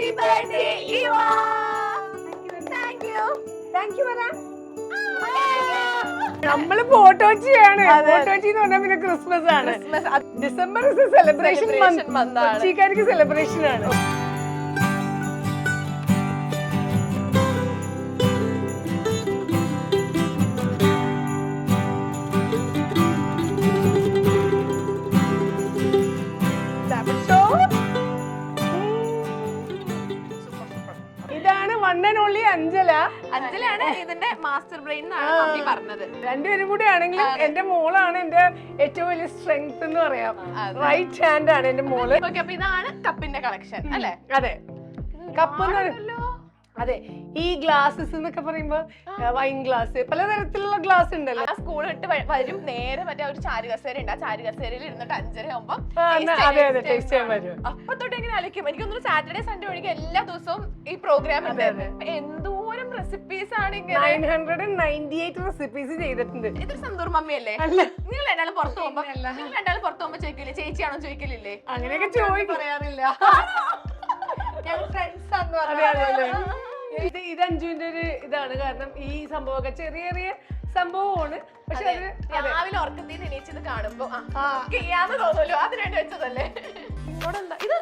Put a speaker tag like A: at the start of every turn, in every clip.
A: Happy birthday ഇവ. Thank you പറ. നമ്മള് ഫോട്ടോച്ചിയാണ്. ഫോട്ടോച്ചി എന്ന് പറഞ്ഞാൽ പിന്നെ ക്രിസ്മസ് ആണ്. December celebration month. കൊച്ചിക്കാർക്ക് സെലിബ്രേഷൻ ആണ്. ഇതാണ് വൺ ആൻഡ് ഓൺലി അഞ്ജല.
B: അഞ്ജലാണ് ഇതിന്റെ മാസ്റ്റർ ബ്രെയിൻ എന്നാണ് മമ്മി പറഞ്ഞത്.
A: രണ്ടുപേരും കൂടി ആണെങ്കിലും എന്റെ മോളാണ് എന്റെ ഏറ്റവും വലിയ സ്ട്രെങ്ത് എന്ന് പറയാം. റൈറ്റ് ഹാൻഡ് ആണ് എന്റെ മോള്.
B: ഓക്കെ, അപ്പൊ ഇതാണ് കപ്പിന്റെ കളക്ഷൻ അല്ലേ?
A: അതെ, കപ്പ്. അതെ, ഈ ഗ്ലാസസ് എന്നൊക്കെ പറയുമ്പോ വൈൻ ഗ്ലാസ്, പലതരത്തിലുള്ള ഗ്ലാസ് ഉണ്ടല്ലോ.
B: സ്കൂൾ വിട്ട് വരും നേരെ മറ്റേ ഒരു ചാരുകസേര ഉണ്ട്. ആ ചാരുകസേരയിൽ ഇരുന്നിട്ട് 5:30 ആകുമ്പോ അപ്പൊ തൊട്ട് എങ്ങനെ അലക്കും. എനിക്കൊന്നും സാറ്റർഡേ സൺഡേ ഒഴികെ എല്ലാ ദിവസവും ഈ പ്രോഗ്രാം ഉണ്ടായിരുന്നു. എന്തോരം റെസിപ്പീസ് ആണ്.
A: 998 റെസിപ്പീസ് ചെയ്തിട്ടുണ്ട്.
B: ഇതൊരു സന്തൂർ മമ്മിയല്ലേ? നിങ്ങൾ രണ്ടാളും പുറത്തു പോകുമ്പോ ചോദിക്കില്ലേ ചേച്ചിയാണോ ചോദിക്കലില്ലേ?
A: അങ്ങനെയൊക്കെ ചോദിക്കാറില്ല.
B: ഞങ്ങൾ ഫ്രണ്ട്സ് ആണെന്ന് പറഞ്ഞു.
A: ഇത് അഞ്ജുവിന്റെ ഒരു ഇതാണ്. കാരണം ഈ സംഭവമൊക്കെ ചെറിയ ചെറിയ സംഭവമാണ്. പക്ഷെ
B: രാവിലെ ഉറക്കത്തിൽ നിന്ന് എണീച്ചത് കാണുമ്പോ ചെയ്യാന്ന് തോന്നുമല്ലോ, അതിനുവേണ്ടി വെച്ചതല്ലേ. ഇങ്ങോട്ടെന്താ ഇത്?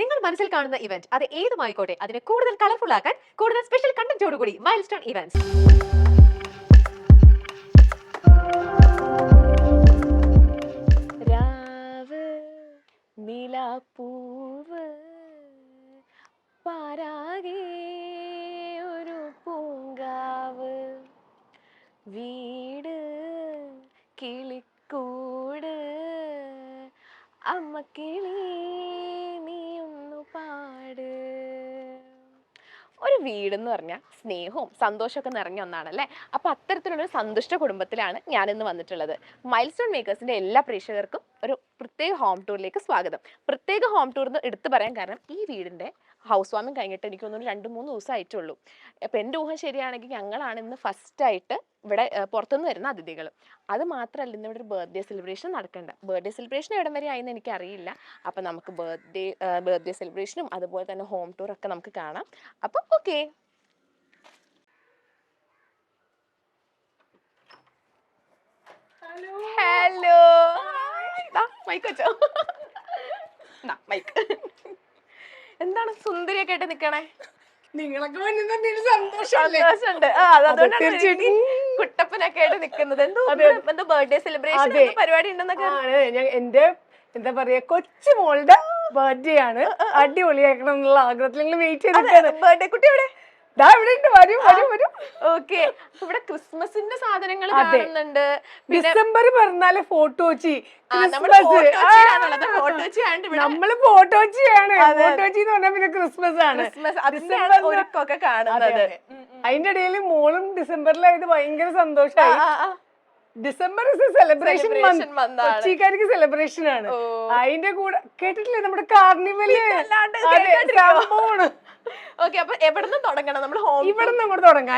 C: നിങ്ങൾ മനസ്സിൽ കാണുന്ന ഇവന്റ് അത് ഏതുമായിക്കോട്ടെ, അതിനെ കൂടുതൽ കളർഫുൾ ആക്കാൻ കൂടുതൽ സ്പെഷ്യൽ കണ്ടന്റോടുകൂടി മൈൽസ്റ്റോൺ ഇവന്റ്സ്.
B: രാവ് നിലാപ്പൂവ് പാരാകെ ഒരു പൂങ്കാവ്, വീട് കിളിക്കൂട്, അമ്മ കിളി നീയൊന്നു പാട്. ഒരു വീടെന്ന് പറഞ്ഞാൽ സ്നേഹവും സന്തോഷമൊക്കെ നിറഞ്ഞ ഒന്നാണല്ലേ. അപ്പോൾ അത്തരത്തിലുള്ളൊരു സന്തുഷ്ട കുടുംബത്തിലാണ് ഞാനിന്ന് വന്നിട്ടുള്ളത്. മൈൽസ്റ്റോൺ മേക്കേഴ്സിൻ്റെ എല്ലാ പ്രേക്ഷകർക്കും ഒരു പ്രത്യേക ഹോം ടൂറിലേക്ക് സ്വാഗതം. പ്രത്യേക ഹോം ടൂർ എന്ന് എടുത്തു പറയാൻ കാരണം ഈ വീടിൻ്റെ ഹൗസ് വാമിങ് കഴിഞ്ഞിട്ട് എനിക്ക് തോന്നുന്നു 2-3 ദിവസമായിട്ടുള്ളൂ. അപ്പോൾ എൻ്റെ ഊഹം ശരിയാണെങ്കിൽ ഞങ്ങളാണ് ഇന്ന് ഫസ്റ്റായിട്ട് ഇവിടെ പുറത്തുനിന്ന് വരുന്ന അതിഥികൾ. അത് മാത്രമല്ല, ഇന്ന് ഇവിടെ ഒരു ബർത്ത്ഡേ സെലിബ്രേഷൻ നടക്കേണ്ട. ബർത്ത്ഡേ സെലിബ്രേഷൻ എവിടം വരെ ആയെന്ന് എനിക്കറിയില്ല. അപ്പം നമുക്ക് ബർത്ത്ഡേ സെലിബ്രേഷനും അതുപോലെ തന്നെ ഹോം ടൂറൊക്കെ നമുക്ക് കാണാം. അപ്പം ഓക്കെ. ഹലോ, മൈക്ക് വെച്ചോ? മൈക്ക്. എന്താണ് സുന്ദരിയൊക്കെ ആയിട്ട് നിക്കണേ?
A: നിങ്ങളൊക്കെ സന്തോഷമുണ്ട്.
B: കുട്ടപ്പനൊക്കെ ആയിട്ട് നിക്കുന്നത്. എന്തോ ബർത്ത്ഡേ സെലിബ്രേഷൻ പരിപാടി ഉണ്ടെന്നൊക്കെ.
A: എന്റെ എന്താ പറയാ, കൊച്ചു മോളുടെ ബർത്ത്ഡേ ആണ്. അടിപൊളിയാക്കണം എന്നുള്ള ആഗ്രഹത്തിൽ നിങ്ങൾ വെയിറ്റ് ചെയ്തിട്ടാണ്.
B: ബർത്ത്ഡേ കുട്ടി എവിടെ?
A: ഓക്കെ,
B: ഇവിടെ ക്രിസ്മസിന്റെ സാധനങ്ങൾ കാണുന്നുണ്ട്.
A: ഡിസംബർ പറഞ്ഞാല് ഫോട്ടോച്ചി.
B: നമ്മള് ഫോട്ടോച്ചിയാണ്.
A: ഫോട്ടോച്ചി എന്ന് പറഞ്ഞാൽ പിന്നെ ക്രിസ്മസ് ആണ്.
B: ഒരുക്കൊക്കെ കാണുന്നത്.
A: അതിന്റെ ഇടയിൽ മോളും ഡിസംബറിലായത് ഭയങ്കര സന്തോഷമായി. December celebration month. കൊച്ചിക്കാർക്ക് സെലിബ്രേഷൻ ആണ്. അതിന്റെ കൂടെ കേട്ടിട്ടില്ലേ നമ്മുടെ കാർണിവല് സംഭവമാണ്.
B: ഓക്കെ, അപ്പൊ എവിടുന്ന് തുടങ്ങണം? നമ്മൾ
A: ഇവിടുന്ന് അങ്ങോട്ട് തുടങ്ങാം.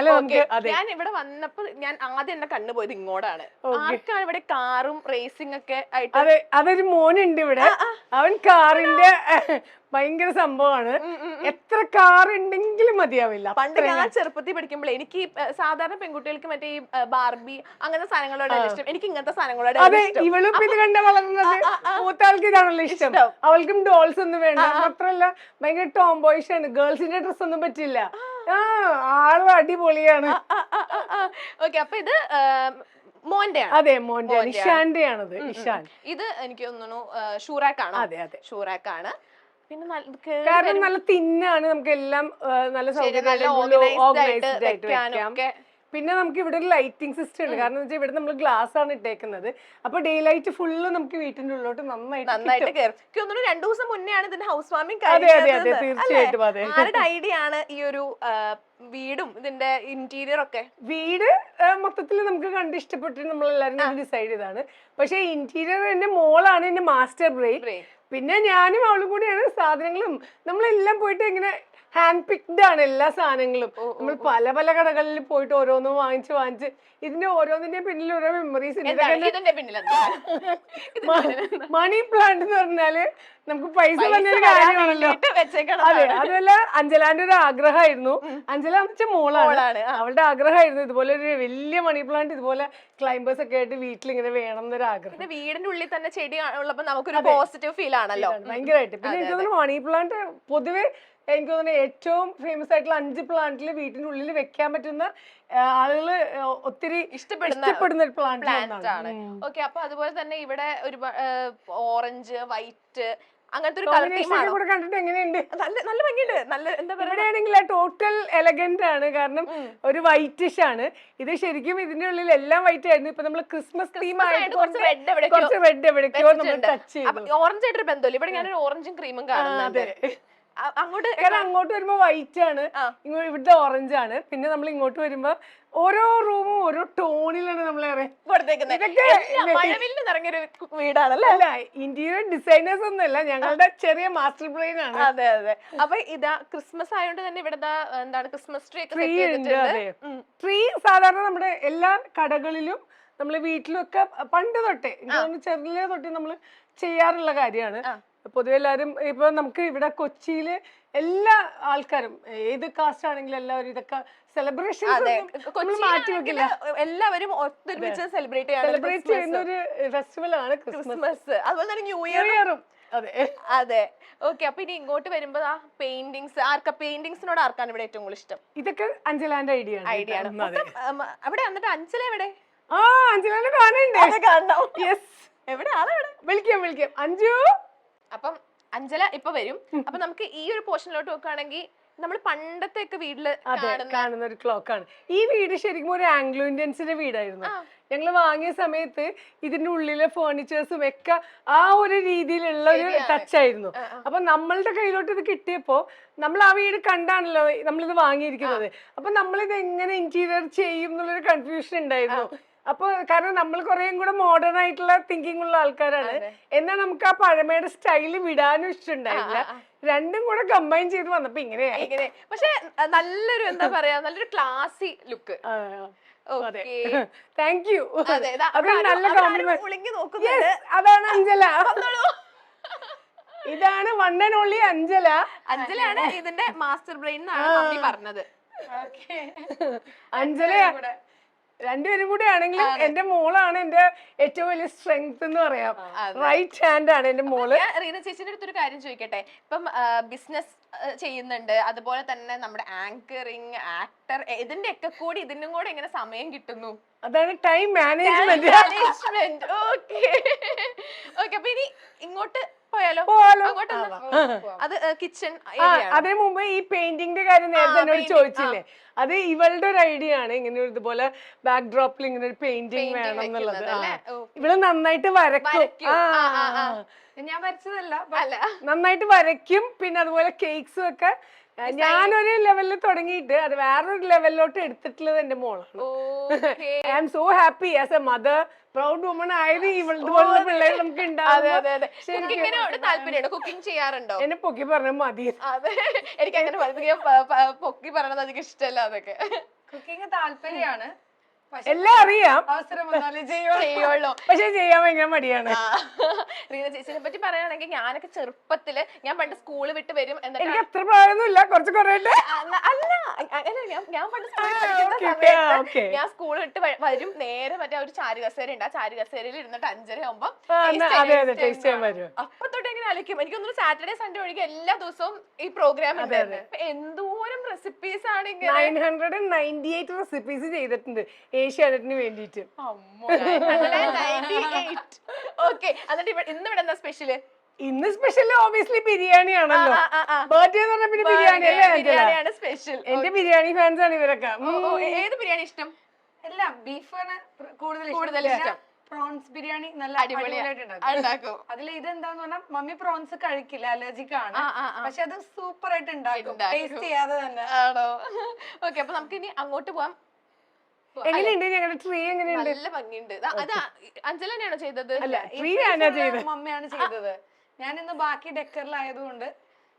B: ഞാൻ ഇവിടെ വന്നപ്പോ ഞാൻ ആദ്യം എന്നെ കണ്ണുപോയത് ഇങ്ങോട്ടാണ്. ആർക്കാണ് ഇവിടെ കാറും റേസിംഗ് ഒക്കെ ആയിട്ട്?
A: അതെ, അതൊരു മോനുണ്ട് ഇവിടെ. അവൻ കാറിന്റെ ഭയങ്കര സംഭവമാണ്. എത്ര കാർ ഉണ്ടെങ്കിലും മതിയാവില്ല.
B: പണ്ട് ഞാൻ ചെറുപ്പത്തിൽ പഠിക്കുമ്പോൾ എനിക്ക് സാധാരണ പെൺകുട്ടികൾക്ക് മറ്റേ ഈ ബാർബി അങ്ങനത്തെ സാധനങ്ങളോട് ഇഷ്ടം. എനിക്ക് ഇങ്ങനത്തെ സാധനങ്ങളോട് ഇഷ്ടം.
A: ഇവളും ഇത് കണ്ട വളർന്നത്. മൂത്താൾക്ക് ഇതാണല്ലോ ഇഷ്ടം. അവൾക്കും ഡോൾസ് ഒന്നും വേണ്ട. മാത്രല്ല ഭയങ്കര ടോം ബോയ്സ് ആണ്. ഗേൾസിന്റെ ഡ്രസ് ഒന്നും പറ്റില്ല. ആളും അടിപൊളിയാണ്.
B: ഓക്കെ, അപ്പൊ ഇത് മോന്റെ.
A: അതെ, മോന്റെ ഇഷാന്റെ ആണത്. ഇഷാൻ.
B: ഇത് എനിക്ക് തോന്നുന്നു ഷൂറാക്കാണ്.
A: അതെ അതെ,
B: ഷൂറാക്കാണ്. പിന്നെ
A: കാരണം നല്ല തിന്നാണ്. നമുക്ക് എല്ലാം നല്ല സൗകര്യം ഓർഗനൈസ്ഡ് ആയിട്ട് വെക്കാം. പിന്നെ നമുക്ക് ഇവിടെ ഒരു ലൈറ്റിംഗ് സിസ്റ്റം ഉണ്ട്. കാരണം വെച്ചാൽ ഇവിടെ നമ്മൾ ഗ്ലാസ് ആണ് ഇട്ടേക്കുന്നത്. അപ്പൊ ഡേ ലൈറ്റ് ഫുള്ള് നമുക്ക് വീട്ടിന്റെ ഉള്ളിലോട്ട് നന്നായിട്ട്
B: കയറും. 2 ദിവസം മുന്നെയാണ് ഇതിന്റെ ഹൗസ് വാമിംഗ്.
A: തീർച്ചയായിട്ടും. അതെ,
B: ആരുടെ ഐഡിയ ആണ് ഈ ഒരു വീടും ഇതിന്റെ ഇന്റീരിയർ ഒക്കെ?
A: വീട് മൊത്തത്തിൽ നമുക്ക് കണ്ട് ഇഷ്ടപ്പെട്ടിട്ട് നമ്മൾ എല്ലാവരും ഡിസൈഡ് ചെയ്താണ്. പക്ഷെ ഇന്റീരിയർ എന്റെ മോളാണ് എന്റെ മാസ്റ്റർ ബ്രെയിൻ. പിന്നെ ഞാനും അവളും കൂടിയാണ് സാധനങ്ങളും നമ്മളെല്ലാം പോയിട്ട് ഇങ്ങനെ ഹാൻഡ് പിക്ഡ് ആണ് എല്ലാ സാധനങ്ങളും. നമ്മൾ പല പല കടകളിൽ പോയിട്ട് ഓരോന്നും വാങ്ങിച്ച് ഇതിന്റെ ഓരോന്നിന്റെയും പിന്നിൽ ഓരോ മെമ്മറീസ്. മണി പ്ലാന്റ് എന്ന് പറഞ്ഞാല് നമുക്ക് പൈസ വന്നൊരു കാര്യമാണല്ലോ. അതെ, അതുമല്ല അഞ്ജലാന്റെ ഒരു ആഗ്രഹമായിരുന്നു. അഞ്ജല എന്ന് വെച്ചാൽ മോളാണ്. അവളുടെ ആഗ്രഹമായിരുന്നു ഇതുപോലെ ഒരു വലിയ മണി പ്ലാന്റ് ഇതുപോലെ ക്ലൈംബേഴ്സ് ഒക്കെ ആയിട്ട് വീട്ടിൽ ഇങ്ങനെ വേണം എന്നൊരു ആഗ്രഹം.
B: വീടിന്റെ ഉള്ളിൽ തന്നെ ചെടി ഉള്ളപ്പോ നമുക്കൊരു പോസിറ്റീവ് ഫീൽ ആണല്ലോ
A: ഭയങ്കരമായിട്ട്. പിന്നെ എനിക്ക് തോന്നുന്നു മണി പ്ലാന്റ് പൊതുവെ എനിക്ക് തോന്നുന്നു ഏറ്റവും ഫേമസ് ആയിട്ടുള്ള 5 പ്ലാന്റിൽ വീട്ടിന്റെ ഉള്ളിൽ വെക്കാൻ പറ്റുന്ന ആളുകള് ഒത്തിരി ഇഷ്ടപ്പെടുന്ന ഒരു പ്ലാന്റ് ആണ്.
B: ഓക്കെ, അപ്പൊ അതുപോലെ തന്നെ ഇവിടെ ഒരു ഓറഞ്ച്, വൈറ്റ് അങ്ങനത്തെ ഒരു കളർ തീമാണ്
A: കൂടെ കണ്ടിട്ട് എങ്ങനെയുണ്ട്?
B: നല്ല ഭംഗിയുണ്ട്. നല്ല എന്താ പറയുക,
A: ഇവിടെയാണെങ്കിൽ ടോട്ടൽ എലഗന്റ് ആണ്. കാരണം ഒരു വൈറ്റിഷ് ആണ് ഇത്. ശരിക്കും ഇതിന്റെ ഉള്ളിൽ എല്ലാം വൈറ്റ് ആയിരുന്നു. ഇപ്പൊ നമ്മള് ക്രിസ്മസ് തീം ആയിട്ട് കുറച്ച് റെഡ് എവിടേക്കോ നമ്മൾ ടച്ച് ചെയ്തു.
B: ഓറഞ്ച് ആയിട്ടൊരു ബന്ധമില്ല. ഇവിടെ ഞാനൊരു ഓറഞ്ചും ക്രീമും കാണുന്നുണ്ട്.
A: അങ്ങോട്ട് വരുമ്പോ വൈറ്റ് ആണ്, ഇവിടുത്തെ ഓറഞ്ച് ആണ്. പിന്നെ നമ്മൾ ഇങ്ങോട്ട് വരുമ്പോ ഓരോ റൂമും ഓരോ ടോണിലാണ് നമ്മൾ
B: വീടാണല്ലേ.
A: അല്ല, ഇന്റീരിയർ ഡിസൈനേഴ്സ് ഒന്നുമല്ല, ഞങ്ങളുടെ ചെറിയ മാസ്റ്റർ ബ്രെയിൻ ആണ്.
B: അതെ അതെ. അപ്പൊ ഇതാ ക്രിസ്മസ് ആയതുകൊണ്ട് തന്നെ ഇവിടെ എന്താണ് ക്രിസ്മസ് ട്രീ
A: ഉണ്ട്. അതെ, ട്രീ സാധാരണ നമ്മുടെ എല്ലാ കടകളിലും നമ്മള് വീട്ടിലും ഒക്കെ പണ്ട് തൊട്ടേ ചെറിയ തൊട്ടേ നമ്മള് ചെയ്യാറുള്ള കാര്യമാണ്. പൊതുവെ എല്ലാവരും ഇപ്പൊ നമുക്ക് ഇവിടെ കൊച്ചിയില് എല്ലാ ആൾക്കാരും ഏത് കാസ്റ്റ് ആണെങ്കിലും എല്ലാവരും ഇതൊക്കെ സെലിബ്രേഷൻ മാറ്റി വെക്കില്ല.
B: എല്ലാവരും ഒത്തൊരുമിച്ച് സെലിബ്രേറ്റ്
A: ചെയ്യുന്ന ഒരു ഫെസ്റ്റിവൽ ആണ് ക്രിസ്മസ്.
B: അതുപോലെ തന്നെ ന്യൂ ഇയറും.
A: അതെ
B: അതെ. ഓക്കെ, അപ്പൊ ഇനി ഇങ്ങോട്ട് വരുമ്പോ പെയിന്റിങ്സ്, പെയിന്റിങ്സിനോട് ആർക്കാണ് ഇവിടെ ഏറ്റവും കൂടുതൽ ഇഷ്ടം?
A: ഇതൊക്കെ അഞ്ജലാന്റെ ഐഡിയ
B: ആണ്. അവിടെ വന്നിട്ട് അഞ്ജല എവിടെ?
A: അഞ്ജലാനെ കാണണ്ടേ? യെസ്,
B: എവിടെ ആളെവിടെ?
A: വിളിക്കാം അഞ്ജു.
B: അപ്പം അഞ്ജല ഇപ്പൊ വരും. അപ്പൊ നമുക്ക് ഈ ഒരു പോർഷനിലോട്ട് നോക്കുകയാണെങ്കിൽ നമ്മൾ പണ്ടത്തെ ഒക്കെ വീട്ടില്
A: കാണുന്ന ഒരു ക്ലോക്ക് ആണ്. ഈ വീട് ശരിക്കും ഒരു ആംഗ്ലോ ഇന്ത്യൻസിന്റെ വീടായിരുന്നു. ഞങ്ങൾ വാങ്ങിയ സമയത്ത് ഇതിന്റെ ഉള്ളിലെ ഫേർണിച്ചേഴ്സും ഒക്കെ ആ ഒരു രീതിയിലുള്ള ഒരു ടച്ച് ആയിരുന്നു. അപ്പൊ നമ്മളുടെ കയ്യിലോട്ട് ഇത് കിട്ടിയപ്പോ നമ്മൾ ആ വീട് കണ്ടാണല്ലോ നമ്മളിത് വാങ്ങിയിരിക്കുന്നത്. അപ്പൊ നമ്മളിത് എങ്ങനെ ഇന്റീരിയർ ചെയ്യും എന്നുള്ളൊരു കൺഫ്യൂഷൻ ഉണ്ടായിരുന്നു. അപ്പൊ കാരണം നമ്മൾ കുറേയും കൂടെ മോഡേൺ ആയിട്ടുള്ള തിങ്കിങ് ഉള്ള ആൾക്കാരാണ്. എന്നാൽ നമുക്ക് ആ പഴമയുടെ സ്റ്റൈല് വിടാനും ഇഷ്ടമുണ്ടായില്ല. രണ്ടും കൂടെ കമ്പൈൻ ചെയ്ത് വന്നപ്പോ ഇങ്ങനെയായി.
B: പക്ഷെ നല്ലൊരു എന്താ പറയാ, നല്ലൊരു ക്ലാസി ലുക്ക്.
A: Thank you. നല്ല കോംപ്ലിമെന്റ്. അതാണ് അഞ്ജല. ഇതാണ് വൺ ആൻഡ് ഓൺലി അഞ്ജല.
B: അഞ്ജലയാണ് ഇതിന്റെ മാസ്റ്റർ ബ്രെയിൻ എന്നാണ് പറഞ്ഞത്.
A: അഞ്ജല രണ്ടുപേരും കൂടെ ആണെങ്കിലും എന്റെ മോളാണ് എന്റെ ഏറ്റവും വലിയ സ്ട്രെങ്ത് എന്ന് പറയാം. റൈറ്റ് ഹാൻഡ് ആണ് എന്റെ മോള്.
B: റീന ചേച്ചിന്റെ അടുത്തൊരു കാര്യം ചോദിക്കട്ടെ. ഇപ്പം ബിസിനസ് ചെയ്യുന്നുണ്ട്, അതുപോലെ തന്നെ നമ്മുടെ ആങ്കറിങ്, ആക്ടർ, ഇതിന്റെ ഒക്കെ കൂടി ഇതിനും കൂടെ എങ്ങനെ സമയം കിട്ടുന്നു?
A: അതാണ് ടൈം മാനേജ്മെന്റ്.
B: ഓക്കെ, അപ്പൊ ഇനി ഇങ്ങോട്ട് പോയാലോ? അത് കിച്ചൺ.
A: അതിനു മുമ്പ് ഈ പെയിന്റിംഗിന്റെ കാര്യം നേരത്തെ എന്നോട് ചോദിച്ചില്ലേ, അത് ഇവളുടെ ഒരു ഐഡിയ ആണ്. ഇങ്ങനെ ഒരു ഇതുപോലെ ബാക്ക് ഡ്രോപ്പിൽ ഇങ്ങനെ ഒരു പെയിന്റിംഗ് വേണം എന്നുള്ളത്. ഇവള് നന്നായിട്ട് വരയ്ക്കും.
B: ഞാൻ വരച്ചതല്ല,
A: നന്നായിട്ട് വരയ്ക്കും. പിന്നെ അതുപോലെ കേക്ക്സും ഒക്കെ ഞാനൊരു ലെവലിൽ തുടങ്ങിയിട്ട് അത് വേറൊരു ലെവലിലോട്ട് എടുത്തിട്ടുള്ളത് എന്റെ മോളാണ്. I am so happy as a mother, proud woman ആയത് ഇവളുടെ പിള്ളേർ നമുക്ക് ഉണ്ടാവും.
B: കുക്കിംഗ് ചെയ്യാറുണ്ടോ?
A: എന്നെ പൊക്കി പറഞ്ഞ മതി.
B: എനിക്ക് അങ്ങനെ പൊക്കി പറയണത് അധികം ഇഷ്ടമല്ല. അതൊക്കെ
D: കുക്കിംഗ് താല്പര്യമാണ്,
A: എല്ലാം അറിയാം,
D: അവസരം വന്നാലേ ചെയ്യുള്ളൂ.
A: പക്ഷെ ചെയ്യാൻ ഭയങ്കര മടിയാണ്.
B: റീന ചേച്ചിനെ പറ്റി പറയുകയാണെങ്കിൽ ഞാനൊക്കെ ചെറുപ്പത്തില് ഞാൻ പണ്ട് സ്കൂള് വിട്ട് വരും.
A: എനിക്ക് അത്ര പ്രായമൊന്നുമില്ല, കുറച്ച് കുറയട്ടെ.
B: ഞാൻ പണ്ട് സ്കൂളിൽ പഠിക്കുന്ന സമയത്ത് ഞാൻ സ്കൂൾ വിട്ട് വരും, നേരെ മറ്റേ ഒരു ചാരുകസേര ഉണ്ട്, ആ ചാരുകസേരയിൽ ഇരുന്നിട്ട് 5:30 ആകുമ്പോ അപ്പൊ തൊട്ട് എങ്ങനെ ആലോചിക്കും. എനിക്കൊന്നും സാറ്റർഡേ സൺഡേ ഒഴികെ എല്ലാ ദിവസവും ഈ പ്രോഗ്രാം ഉണ്ടായിരുന്നു. എന്തോരം റെസിപ്പീസ് ആണ് ഇങ്ങനെ
A: 998 റെസിപ്പീസ് ചെയ്തിട്ടുണ്ട് ഏഷ്യാനെറ്റിന് വേണ്ടിട്ട്.
B: ഇന്ന് ഇവിടെ എന്താ സ്പെഷ്യല്?
A: ഇന്ന് സ്പെഷ്യൽ ഓബിയസ്ലി ബിരിയാണി ആണല്ലോ. ബർത്ത്ഡേ എന്ന് പറഞ്ഞ പിന്നെ ബിരിയാണി അല്ലേ സ്പെഷ്യൽ. എന്റെ ബിരിയാണി ഫാൻസ് ആണ് ഇവരൊക്കെ.
B: ഏത് ബിരിയാണി ഇഷ്ടം?
D: എല്ലാം ബീഫാണ് കൂടുതൽ ഇഷ്ടം. പ്രോൺസ് ബിരിയാണി നല്ല അടിപൊളിയായിട്ടുണ്ടാക്കും. അതിൽ ഇതെന്താന്ന് പറഞ്ഞാൽ മമ്മി പ്രോൺസ് കഴിക്കില്ല, അലർജിക് ആണ്. പക്ഷെ അത് സൂപ്പർ ആയിട്ട് ഉണ്ടാക്കും, ടേസ്റ്റ് ചെയ്യാതെ തന്നെ.
B: ആണോ? ഓക്കെ, അപ്പൊ നമുക്ക് ഇനി അങ്ങോട്ട് പോവാം.
A: എങ്ങനെയുണ്ട് ഞങ്ങളുടെ ട്രീ? എങ്ങനെയുണ്ട്?
B: നല്ല ഭംഗിയുണ്ട്. അത് അഞ്ജല തന്നെയാണോ ചെയ്തത്?
A: അല്ല, ട്രീ ഞാനാ ചെയ്തത്,
D: മമ്മിയാണ് ചെയ്തത്. ഞാൻ ഇന്ന് ബാക്കി ഡെക്കറിലായതുകൊണ്ട്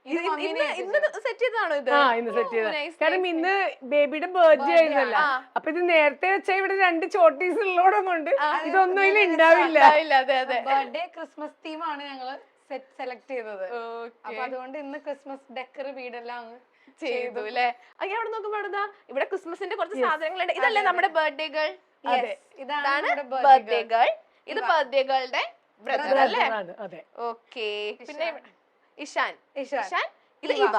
B: ഇന്ന് സെറ്റ് ചെയ്തതാണോ ഇത്?
A: ആ ഇന്ന് സെറ്റ് ചെയ്ത
B: nice,
A: കാരണം ഇന്ന് ബേബിയുടെ ബർത്ത്ഡേ ആയിരുന്നല്ലോ. അപ്പൊ ഇത് നേരത്തെ വെച്ചാൽ ഇവിടെ 2 ചോട്ടീസ് ഉള്ളോടെ കൊണ്ട് ഇതൊന്നും ഇതിൽ ഉണ്ടാവില്ല.
B: അതെ അതെ.
D: ബർത്ത്ഡേ ക്രിസ്മസ് തീമാണ് ഞങ്ങള് സെലക്ട് ചെയ്തത്. അപ്പൊ അതുകൊണ്ട് ഇന്ന് ക്രിസ്മസ് ഡെക്കർ വീടെല്ലാം അങ്ങ്
B: ചെയ്തു അല്ലേ? അങ്ങനെ അവിടെ നോക്കുമ്പോ ഇവിടെ ക്രിസ്മസിന്റെ കുറച്ച് സാധനങ്ങളുണ്ട്. ഇതല്ലേ നമ്മുടെ ബർത്ത്ഡേ ഗേൾ? ഇതാണ് ബർത്ത്ഡേ ഗേൾ. ഇത് ബർത്ത്ഡേ ഗേളുടെ ബ്രദർ അല്ലേ?
A: അതെ.
B: ഓക്കെ. പിന്നെ ഇഷാൻ. ഇത് ഇവ.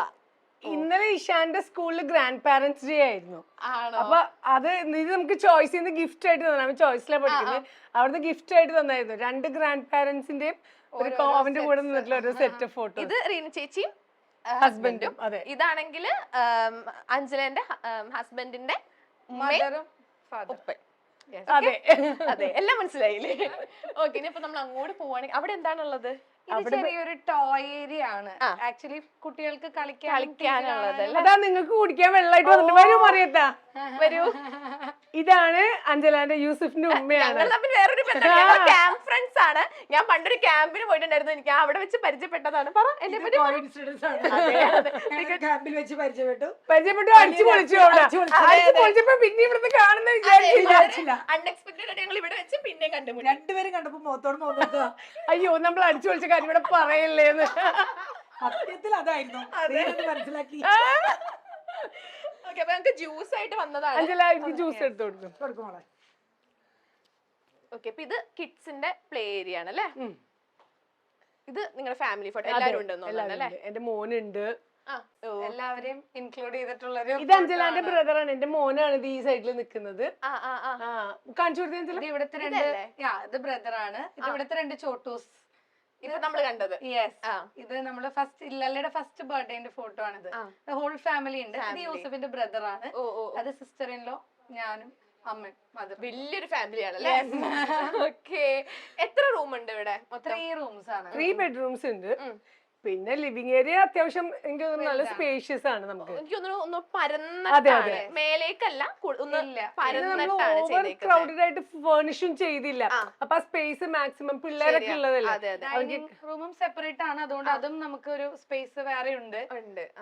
A: ഇന്നലെ ഇഷാന്റെ സ്കൂളിൽ ഗ്രാൻഡ് പാരന്റ്സ് ഡേ ആയിരുന്നു.
B: ആണോ?
A: അപ്പൊ അത് ഇത് നമുക്ക് ചോയ്സ് ചെയ്യുന്ന ഗിഫ്റ്റ് ആയിട്ട് തന്നെ ചോയ്സിലാണ് പഠിക്കുന്നത്. അവിടുന്ന് ഗിഫ്റ്റ് ആയിട്ട് തന്നായിരുന്നു 2 ഗ്രാൻഡ് പാരന്റ്സിന്റെയും അവന്റെ കൂടെ നിന്നിട്ടുള്ള ഒരു സെറ്റ് ഫോട്ടോ.
B: ഇത് റീന ചേച്ചിയും
A: ഹസ്ബൻഡും. അതെ.
B: ഇതാണെങ്കിൽ അഞ്ജലന്റെ ഹസ്ബൻഡിന്റെ
D: മദറും ഫാദറും.
A: അതെ
B: അതെ എല്ലാം മനസ്സിലായില്ലേ? ഓക്കെ. ഇനിയിപ്പോ നമ്മൾ അങ്ങോട്ട് പോവാണെങ്കിൽ അവിടെ എന്താണുള്ളത്?
D: ഇത് ചെറിയൊരു ടോയ് ഏരിയ ആണ്. ആക്ച്വലി കുട്ടികൾക്ക്
B: കളിക്കാനുള്ളത്.
A: അതാ നിങ്ങൾക്ക് കുടിക്കാൻ വെള്ളമായിട്ട് വന്നിട്ട് വരൂ മറിയത്താ
B: വരൂ.
A: ഇതാണ് അഞ്ജലാന്റെ യൂസഫിന്റെ ഉമ്മയാണ്.
B: വേറൊരു ക്യാമ്പ് ഫ്രണ്ട്സ് ആണ്. ഞാൻ പണ്ടൊരു ക്യാമ്പിന് പോയിട്ടുണ്ടായിരുന്നു. എനിക്ക് അവിടെ വെച്ച് പരിചയപ്പെട്ടതാണ്. പറ എന്നെ പറ്റി.
E: ക്യാമ്പിൽ വെച്ച് പരിചയപ്പെട്ടു
A: അടിച്ചു പൊളിച്ചു. അവിടെ അടിച്ചു പൊളിച്ചപ്പോ പിന്നെ ഇവിടുന്ന് കാണുന്ന വിചാരിച്ചില്ല.
B: അൺഎക്സ്പെക്ടഡ് ആയിട്ട് ഞങ്ങൾ ഇവിടെ വെച്ച് പിന്നെ കണ്ടുപിടിച്ചു.
E: രണ്ടുപേരും കണ്ടപ്പോ മുഖത്തോട് മുഖത്ത്
A: അയ്യോ നമ്മൾ അടിച്ചു പൊളിച്ച കാര്യം ഇവിടെ പറയല്ലേന്ന്.
E: സത്യത്തിൽ അതായിരുന്നു മനസ്സിലാക്കി.
B: ഓക്കെ. അപ്പൊ ഞങ്ങൾക്ക് ജ്യൂസ് ആയിട്ട് വന്നതാണ്.
A: അഞ്ജല ജ്യൂസ് എടുത്തു കൊടുക്കും.
B: ഓക്കെ. അപ്പൊ ഇത് കിഡ്സിന്റെ പ്ലേ ഏരിയ ആണ് അല്ലേ? ഇത് നിങ്ങളുടെ ഫാമിലി ഫോട്ടോ എല്ലാവരും ഉണ്ടെന്നല്ലേ?
A: എന്റെ മോനുണ്ട്.
D: എല്ലാവരെയും ഇൻക്ലൂഡ് ചെയ്തിട്ടുള്ളൊരു.
A: ഇത് അഞ്ജലാന്റെ ബ്രദറാണ്. എന്റെ മോനാണ് ഇത് ഈ സൈഡിൽ നിൽക്കുന്നത്. കാണിച്ചു കൊടുത്ത
D: ഇവിടുത്തെ ഇത് ബ്രദറാണ്. ഇത് ഇവിടുത്തെ 2 ചോട്ടൂസ്.
B: ഇപ്പൊ നമ്മള് കണ്ടത്.
D: ഇത് നമ്മള് ലല്ലയുടെ ഫസ്റ്റ് ബർത്ത്ഡേന്റെ ഫോട്ടോ ആണിത്. ഹോൾ ഫാമിലി ഉണ്ട്. ഇത് യൂസഫിന്റെ ബ്രദറാണ്. അത് സിസ്റ്റർ ഇൻ ലോ, ഞാനും അമ്മയും മദർ.
B: വലിയൊരു ഫാമിലി ആണല്ലേ? ഓക്കെ. എത്ര റൂം ഉണ്ട് ഇവിടെ?
D: 3 റൂംസ് ആണ്.
A: 3 ബെഡ്റൂംസ് ഉണ്ട്. പിന്നെ ലിവിംഗ് ഏരിയ അത്യാവശ്യം എനിക്ക് തോന്നുന്നു നല്ല സ്പേഷ്യസ് ആണ്. നമുക്ക്
B: എനിക്ക് ഒന്ന് പരന്നിട്ടാണ്, മേലേക്കല്ല,
A: ഓവർ ക്രൗഡഡ് ആയിട്ട് ഫേർണിഷും ചെയ്തില്ല. അപ്പൊ ആ സ്പേസ് മാക്സിമം പിള്ളേരൊക്കെ ഉള്ളതല്ലേ.
D: റൂമും സെപ്പറേറ്റ് ആണ്. അതുകൊണ്ട് അതും നമുക്ക് ഒരു സ്പേസ് വേറെ ഉണ്ട്.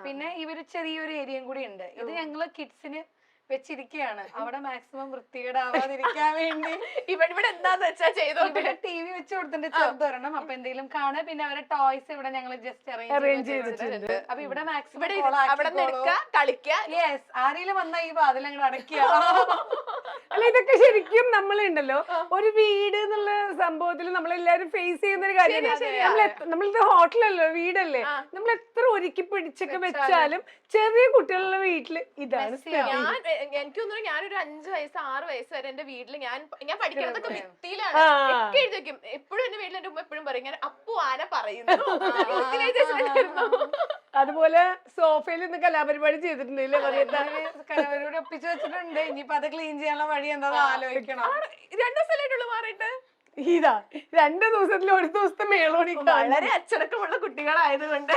D: പിന്നെ ഇവര് ചെറിയൊരു ഏരിയയും കൂടി ഉണ്ട്. ഇത് ഞങ്ങള് കിഡ്സിന് വെച്ചിരിക്കുകയാണ്. അവിടെ മാക്സിമം വൃത്തികേടാവാതിരിക്കാൻ വേണ്ടി.
B: ഇവിടെ എന്താന്ന് വെച്ചാ ചെയ്തോ.
D: ഇവിടെ TV വെച്ച് കൊടുത്തിട്ട് ചെറുതൊരെണ്ണം. അപ്പൊ എന്തെങ്കിലും കാണാൻ. പിന്നെ അവരെ ടോയ്സ് ഇവിടെ ഞങ്ങൾ ജസ്റ്റ് അറേഞ്ച് ചെയ്തിട്ടുണ്ട്. അപ്പൊ ഇവിടെ മാക്സിമം യെസ് ആരെങ്കിലും വന്നാ ഈ വാതിൽ അങ്ങോട്ട് അടയ്ക്കുക.
A: അല്ല ഇതൊക്കെ ശരിക്കും നമ്മളുണ്ടല്ലോ ഒരു വീട് എന്നുള്ള സംഭവത്തിൽ നമ്മളെല്ലാരും ഫേസ് ചെയ്യുന്ന ഒരു കാര്യമാണ്. നമ്മളിത് ഹോട്ടലല്ലോ, വീടല്ലേ. നമ്മൾ എത്ര ഒരുക്കി പിടിച്ചൊക്കെ വെച്ചാലും ചെറിയ കുട്ടികളുടെ വീട്ടില് ഇതാണ്.
B: എനിക്ക് തോന്നുന്നു ഞാനൊരു 5 വയസ്സ് 6 വയസ്സ് വരെ എന്റെ വീട്ടില് ഞാൻ പഠിക്കുന്നതൊക്കെ ഭിത്തിയിലാണ് ഒക്കെ എഴുതി വെക്കും. എപ്പോഴും എന്റെ വീട്ടിൽ എന്റെ ഉമ്മ എപ്പോഴും പറയും ഞാൻ അപ്പു ആന പറയുന്നു.
A: അതുപോലെ സോഫയിൽ നിന്ന് കലാപരിപാടി ചെയ്തിട്ടുണ്ടല്ലേ പറയത്താ.
D: കലാപരിപാടി ഒപ്പിച്ചു വെച്ചിട്ടുണ്ട്. ഇനിയിപ്പോ അത് ക്ലീൻ ചെയ്യാനുള്ള വഴി എന്താ ആലോചിക്കണം.
B: 2 ദിവസമായിട്ടുള്ളൂ മാറിയിട്ട്.
A: ഇതാ 2 ദിവസത്തിൽ 1 ദിവസത്തെ മേളോടി.
B: വളരെ അച്ചടക്കമുള്ള കുട്ടികളായതുകൊണ്ട്,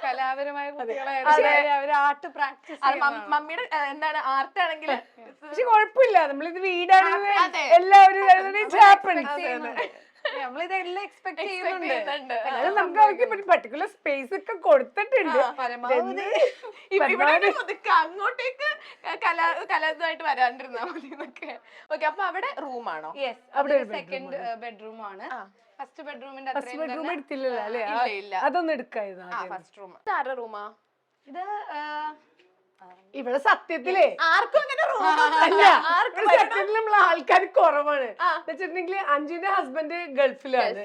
D: കലാപരമായ കുട്ടികളായിരുന്നു. അവര് ആർട്ട് പ്രാക്ടീസ്.
B: മമ്മിയുടെ എന്താണ് ആർട്ടാണെങ്കിൽ
A: പക്ഷെ കുഴപ്പമില്ല. നമ്മളിത് വീടാണ് എല്ലാവരും
D: നമ്മളിതെല്ലാം എക്സ്പെക്ട് ചെയ്യുന്നുണ്ട്.
A: നമുക്ക് അവർക്ക് പർട്ടിക്കുലർ സ്പേസ് ഒക്കെ കൊടുത്തിട്ടുണ്ട്.
B: അങ്ങോട്ടേക്ക് കലാതായിട്ട് വരാണ്ടിരുന്നാ മതി എന്നൊക്കെ. ഓക്കെ. അപ്പൊ അവിടെ റൂമാണോ?
D: യെസ്, അവിടെ സെക്കൻഡ് ബെഡ്റൂം ആണ്. ഫസ്റ്റ് ബെഡ്റൂമിന്റെ
A: ബെഡ്റൂം എടുത്തില്ലല്ലോ അല്ലേ? അതൊന്നും എടുക്കായിരുന്നു.
B: First room. ഇത് ആരുടെ റൂമാ?
D: ഇത്
A: ഇവിടെ സത്യത്തിലേ
B: ആർക്കും അങ്ങനെ
A: സത്യത്തിൽ നമ്മൾ ആൾക്കാർ കുറവാണ്. വെച്ചിട്ടുണ്ടെങ്കിൽ അഞ്ജുവിന്റെ ഹസ്ബൻഡ് ഗൾഫിലാണ്.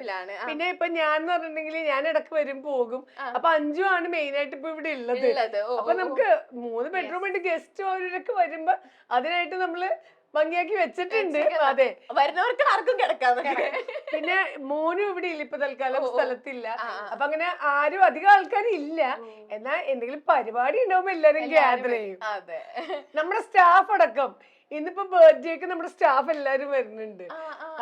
A: പിന്നെ ഇപ്പൊ ഞാൻ പറഞ്ഞിട്ടുണ്ടെങ്കിൽ ഞാൻ ഇടക്ക് വരും പോകും. അപ്പൊ അഞ്ജു ആണ് മെയിൻ ആയിട്ട് ഇപ്പൊ ഇവിടെ ഉള്ളത്. അപ്പൊ നമുക്ക് 3 ബെഡ്റൂം ഉണ്ട്. ഗസ്റ്റ് ഓരോരൊക്കെ വരുമ്പോ അതിനായിട്ട് നമ്മള് ഭംഗിയാക്കി വെച്ചിട്ടുണ്ട്. അതെ,
B: വരുന്നവർക്ക് ആർക്കും കിടക്കാം.
A: പിന്നെ മോനും ഇവിടെ ഇല്ല ഇപ്പൊ തൽക്കാലം, സ്ഥലത്തില്ല. അപ്പൊ അങ്ങനെ ആരും അധികം ആൾക്കാരില്ല. എന്നാൽ എന്തെങ്കിലും പരിപാടി ഉണ്ടാവുമ്പോ എല്ലാരും ഗ്യാദർ ചെയ്യും. നമ്മുടെ സ്റ്റാഫ് അടക്കം ഇന്നിപ്പോ ബർത്ത്ഡേക്ക് നമ്മുടെ സ്റ്റാഫ് എല്ലാരും വരുന്നുണ്ട്.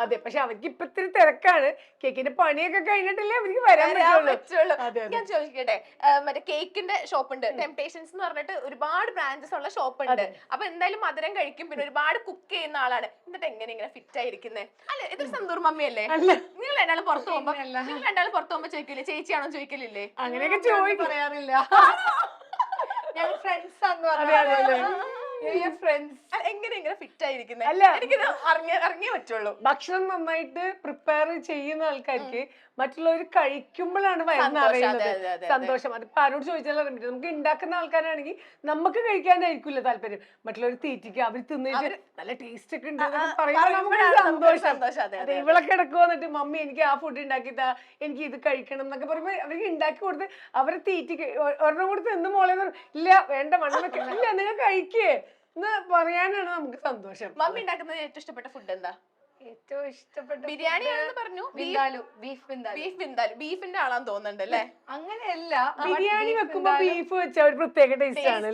A: അതെ, പക്ഷെ അവർക്ക് ഇപ്പൊ ഇത്തിരി തിരക്കാണ്. കേക്കിന്റെ പണിയൊക്കെ കഴിഞ്ഞിട്ടല്ലേ അവർക്ക് വരാൻ പറ്റുള്ളൂ.
B: ഞാൻ ചോദിക്കട്ടെ, മറ്റേ കേക്കിന്റെ ഷോപ്പ് ഉണ്ട്, ടെംപ്ടേഷൻസ് എന്ന് പറഞ്ഞിട്ട് ഒരുപാട് ബ്രാഞ്ചസ് ഉള്ള ഷോപ്പ് ഉണ്ട്. അപ്പൊ എന്തായാലും മധുരം കഴിക്കും, പിന്നെ ഒരുപാട് കുക്ക് ചെയ്യുന്ന ആളാണ്. എന്നിട്ട് എങ്ങനെ ഇങ്ങനെ ഫിറ്റ് ആയിരിക്കുന്നത്? അല്ലെ, ഇത് സന്തൂർ മമ്മിയല്ലേ? നിങ്ങൾ രണ്ടാളും പുറത്ത് പോകുമ്പോ ചോദിക്കില്ലേ ചേച്ചിയാണോ ചോദിക്കലില്ലേ?
A: അങ്ങനെയൊക്കെ ചോദിക്കും.
D: പറയാറില്ല. ഞങ്ങൾ ഫ്രണ്ട്സ് ആണെന്ന് പറയാം.
B: എങ്ങനെ ഫിറ്റ് ആയിരിക്കുന്നത്?
A: അല്ല,
B: എനിക്കിത് അറിഞ്ഞേ പറ്റുള്ളൂ.
A: ഭക്ഷണം നന്നായിട്ട് പ്രിപ്പയർ ചെയ്യുന്ന ആൾക്കാർക്ക് മറ്റുള്ളവർ കഴിക്കുമ്പോഴാണ് വയറിനറിയുന്നത് സന്തോഷം. അതിപ്പോ ആരോട് ചോദിച്ചാലും അറിയാൻ പറ്റും. നമുക്ക് ഉണ്ടാക്കുന്ന ആൾക്കാരാണെങ്കിൽ നമുക്ക് കഴിക്കാനായിരിക്കില്ല താല്പര്യം, മറ്റുള്ളവർ തീറ്റിക്കുക, അവർ തിന്നിട്ട് നല്ല ടേസ്റ്റ് ഒക്കെ ഉണ്ട് പറയുമ്പോൾ സന്തോഷം. അതെ, ഇവളൊക്കെ ഇടക്ക് വന്നിട്ട് മമ്മി എനിക്ക് ആ ഫുഡ് ഉണ്ടാക്കിത്താ, എനിക്ക് ഇത് കഴിക്കണം എന്നൊക്കെ പറയുമ്പോൾ അവർക്ക് ഉണ്ടാക്കി കൊടുത്ത് അവരെ തീറ്റിക്ക് ഒരെണ്ണം കൊടുത്ത് എന്ന് മോളെ ഇല്ല വേണ്ട മണ്ണം വെക്കണം, ഇല്ല നിങ്ങൾ കഴിക്കേ എന്ന് പറയാനാണ് നമുക്ക് സന്തോഷം.
B: മമ്മി ഉണ്ടാക്കുന്നത് ഏറ്റവും ഇഷ്ടപ്പെട്ട ഫുഡ് എന്താ?
D: ഏറ്റവും ഇഷ്ടപ്പെട്ട
B: ബിരിയാണി ആണെന്ന് പറഞ്ഞു. ബീഫിന്റെ ആളാന്ന് തോന്നുന്നുണ്ട് അല്ലേ?
D: അങ്ങനെയല്ല,
A: ബിരിയാണി വെക്കുമ്പോ ബീഫ് വെച്ച ഒരു പ്രത്യേക ടേസ്റ്റ് ആണ്.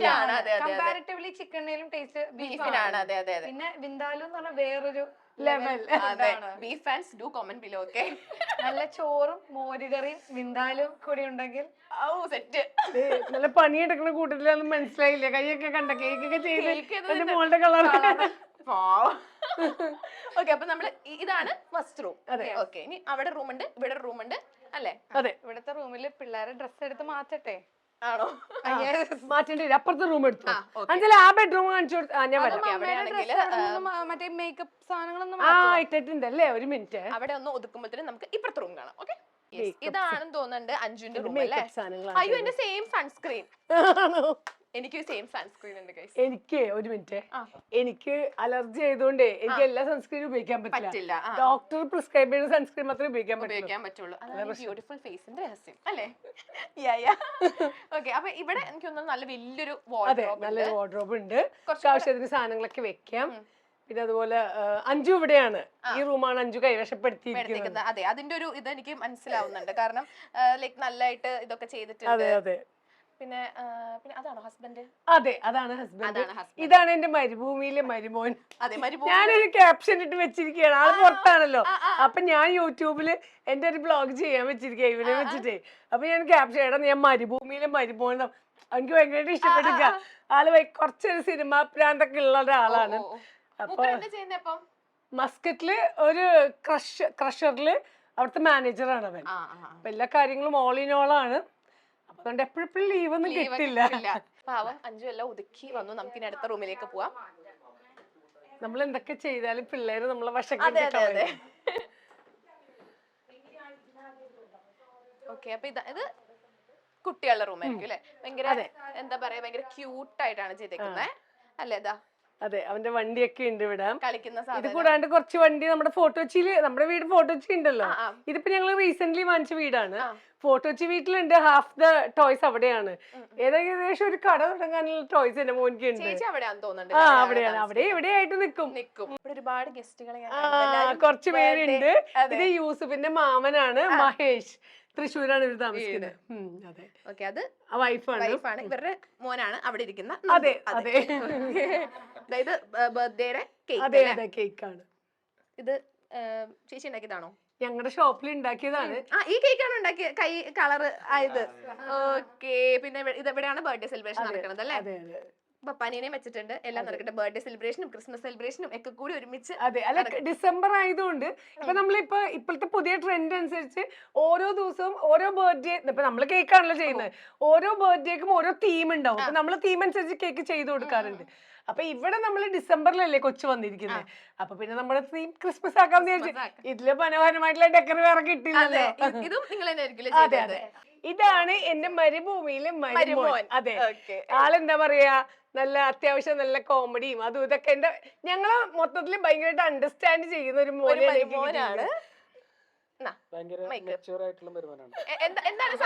D: കമ്പാരിറ്റീവ്ലി ചിക്കനിലും ടേസ്റ്റ്
B: ബീഫിനാണ്. അതെ അതെ.
D: പിന്നെ വിന്താലു എന്ന് പറഞ്ഞാൽ വേറൊരു
A: level.
B: Beef fans do comment below. Okay,
D: നല്ല ചോറും മോരുകറിയും വിന്താലും കൂടി ഉണ്ടെങ്കിൽ
B: സെറ്റ്.
A: നല്ല പണിയെടുക്കുന്ന കൂട്ടത്തിലൊന്നും മനസ്സിലായില്ല. കൈയൊക്കെ കണ്ട കേക്കൊക്കെ ചെയ്ത് മോളുടെ കളർ.
B: ഓക്കെ, അപ്പൊ നമ്മള് ഇതാണ് ഫസ്റ്റ് റൂം. ഓക്കെ, ഇനി അവിടെ റൂം ഉണ്ട്, ഇവിടെ റൂം ഉണ്ട് അല്ലേ?
A: അതെ,
D: ഇവിടത്തെ റൂമില് പിള്ളേരെ ഡ്രസ് എടുത്ത് മാറ്റട്ടെ?
B: ആണോ?
A: മാറ്റേണ്ടി വരും. അപ്പുറത്തെ റൂം എടുത്തു. അഞ്ചല ആ ബെഡ്റൂം കാണിച്ചു കൊടുത്തു. ഞാൻ വരാം.
D: മറ്റേ മേക്കപ്പ് സാധനങ്ങളൊന്നും
A: ഇട്ടിട്ടുണ്ടല്ലേ? ഒരു മിനിറ്റ്,
B: അവിടെ ഒന്ന് ഒതുക്കുമ്പോഴത്തേനും നമുക്ക് ഇപ്പുറത്തെ റൂം കാണാം. ഓക്കെ, ഇതാണെന്ന് തോന്നുന്നുണ്ട് അഞ്ജുന്റെ റൂം അല്ലേ?
A: സാധനങ്ങൾ.
B: അയ്യോ, എന്റെ സെയിം സൺസ്ക്രീൻ. എനിക്ക് സെയിം സൺസ്ക്രീൻ ഉണ്ട് ഗൈസ്.
A: എനിക്ക് ഒരു മിനിറ്റ്, എനിക്ക് അലർജി ആയതുകൊണ്ട് എനിക്ക് എല്ലാ സൺസ്ക്രീനും ഉപയോഗിക്കാൻ പറ്റില്ല. ഡോക്ടർ പ്രിസ്ക്രൈബ് ചെയ്യുന്ന സൺസ്ക്രീൻ മാത്രമേ ഉപയോഗിക്കാൻ പറ്റുള്ളൂ.
B: ബ്യൂട്ടിഫുൾ ഫേസിന്റെ രഹസ്യം അല്ലേ? ഓക്കെ, അപ്പൊ ഇവിടെ എനിക്ക് തോന്നുന്നു നല്ല വലിയൊരു
A: നല്ലൊരു വാർഡ്രോബ് ഉണ്ട്, ആവശ്യത്തിന് സാധനങ്ങളൊക്കെ വെക്കാം. പിന്നെ അതുപോലെ അഞ്ജു ഇവിടെയാണ്, ഈ റൂമാണ് അഞ്ജു കൈവശപ്പെടുത്തിയിരിക്കുന്നത്.
B: അതെ, അതിന്റെ ഒരു ഇത് എനിക്ക് മനസ്സിലാവുന്നുണ്ട്, കാരണം ലൈക് നല്ലതായിട്ട് ഇതൊക്കെ ചെയ്തിട്ടുണ്ട്.
A: അതെ അതെ.
B: പിന്നെ അതാണോ ഹസ്ബൻഡ്?
A: അതെ, അതാണ് ഹസ്ബൻഡ്. ഇതാണ് എന്റെ മരുഭൂമിയിലെ മരുമോൻ.
B: അതെ,
A: ഞാനൊരു ക്യാപ്ഷൻ ഇട്ട് വെച്ചിരിക്കുകയാണ്, ആള് പുറത്താണല്ലോ. അപ്പൊ ഞാൻ യൂട്യൂബില് എന്റെ ഒരു ബ്ലോഗ് ചെയ്യാൻ വെച്ചിരിക്കുക ഇവനെ വെച്ചിട്ടേ. അപ്പൊ ഞാൻ ക്യാപ്ഷൻ ഇടാം, ഞാൻ മരുഭൂമിയിലെ മരുമോൻ. എനിക്ക് ഭയങ്കരമായിട്ട് ഇഷ്ടപ്പെട്ടിരിക്ക. ആള് കുറച്ചൊരു സിനിമ പ്രാന്തൊക്കെ ഉള്ള ഒരാളാണ്. അപ്പൊ മസ്കറ്റില് ഒരു ക്രഷറില് അവിടുത്തെ മാനേജറാണ് അവൻ. അപ്പൊ എല്ലാ കാര്യങ്ങളും ഓൾ ഇൻ ഓൾ ആണ്. അതുകൊണ്ട് എപ്പോഴും ലീവ് ഒന്നും കിട്ടില്ല.
B: പാവം അഞ്ജു എല്ലാം ഒതുക്കി വന്നു. നമുക്ക് ഇനി അടുത്ത റൂമിലേക്ക് പോവാം.
A: നമ്മൾ എന്തൊക്കെ ചെയ്താലും പിള്ളേര് നമ്മളെ വശം.
B: ഓക്കെ, അപ്പൊ ഇത് കുട്ടികളുടെ റൂം ആയിരിക്കും അല്ലെ? ഭയങ്കര എന്താ പറയാ, ഭയങ്കര ക്യൂട്ടായിട്ടാണ് ചെയ്തേക്കുന്നത് അല്ലേ? ഇതാ
A: അതെ, അവന്റെ വണ്ടിയൊക്കെ ഉണ്ട് ഇവിടെ
B: കളിക്കുന്ന.
A: ഇത് കൂടാണ്ട് കുറച്ച് വണ്ടി നമ്മുടെ ഫോർട്ട് കൊച്ചിയില്, നമ്മുടെ വീട് ഫോർട്ട് കൊച്ചി ഉണ്ടല്ലോ, ഇതിപ്പോ ഞങ്ങള് റീസെന്റ് വാങ്ങിച്ച വീടാണ്. ഫോർട്ട് കൊച്ചി വീട്ടിലുണ്ട്, ഹാഫ് ദ ടോയ്സ് അവിടെയാണ്. ഏകദേശം ഒരു കട തുടങ്ങാനുള്ള ടോയ്സ് എന്റെ മോനിക്ക് ഉണ്ട്. അവിടെയാണ്, അവിടെ എവിടെയായിട്ട് നിക്കും.
B: ഒരുപാട് ഗസ്റ്റുകളെ
A: കുറച്ച് പേരുണ്ട്. ഇത് യൂസുഫിന്റെ മാമനാണ് മഹേഷ്, തൃശ്ശൂരാണ് ഇവർ താമസിക്കുന്നത്. അതെ,
B: ഓക്കെ, അത്
A: വൈഫാണ്.
B: ഇവരുടെ മോനാണ് അവിടെ ഇരിക്കുന്ന.
A: അതെ അതെ,
B: ഇത് ബർത്ത്ഡേയുടെ
A: കേക്കാണ്.
B: ഇത് ചേച്ചി ഉണ്ടാക്കിയതാണോ?
A: ഞങ്ങളുടെ ഷോപ്പിൽ ഉണ്ടാക്കിയതാണ്.
B: ഈ കേക്കാണ് ഉണ്ടാക്കിയ കൈ കളർ ആയത്. ഓക്കെ, പിന്നെ ഇത് എവിടെയാണ് ബർത്ത്ഡേ സെലിബ്രേഷൻ നടക്കുന്നത് അല്ലേ?
A: അതെ അതെ,
B: പപ്പാനേനെയും വെച്ചിട്ടുണ്ട്. എല്ലാം നടക്കട്ടെ, ബർത്ത്ഡേ സെലിബ്രേഷനും ക്രിസ്മസ് സെലിബ്രേഷനും ഒക്കെ കൂടി ഒരുമിച്ച്.
A: അതെ, അല്ല ഡിസംബർ ആയതുകൊണ്ട് ഇപ്പൊ നമ്മളിപ്പോ ഇപ്പോഴത്തെ പുതിയ ട്രെൻഡ് അനുസരിച്ച് ഓരോ ദിവസവും ഓരോ ബർത്ത്ഡേ, ഇപ്പൊ നമ്മള് കേക്കാണല്ലോ ചെയ്യുന്നത്, ഓരോ ബർത്ത്ഡേക്കും ഓരോ തീം ഉണ്ടാവും. അപ്പൊ നമ്മള് തീം അനുസരിച്ച് കേക്ക് ചെയ്ത് കൊടുക്കാറുണ്ട്. അപ്പൊ ഇവിടെ നമ്മള് ഡിസംബറിലല്ലേ കൊച്ചു വന്നിരിക്കുന്നത്, അപ്പൊ പിന്നെ നമ്മുടെ തീം ക്രിസ്മസ് ആക്കാന്ന് വിചാരിച്ചു. ഇതില് മനോഹരമായിട്ടുള്ള ഡെക്കർ വേറെ കിട്ടില്ലല്ലോ.
B: ഇതും നിങ്ങൾ
A: അതെ അതെ, ഇതാണ് എന്റെ മരുഭൂമിയിലെ മരുമോൻ. അതെ, ആളെന്താ പറയാ, നല്ല അത്യാവശ്യം നല്ല കോമഡിയും അതും ഇതൊക്കെ. എന്റെ ഞങ്ങള് മൊത്തത്തില് ഭയങ്കരമായിട്ട് അണ്ടർസ്റ്റാൻഡ് ചെയ്യുന്ന ഒരു മോനാണ്.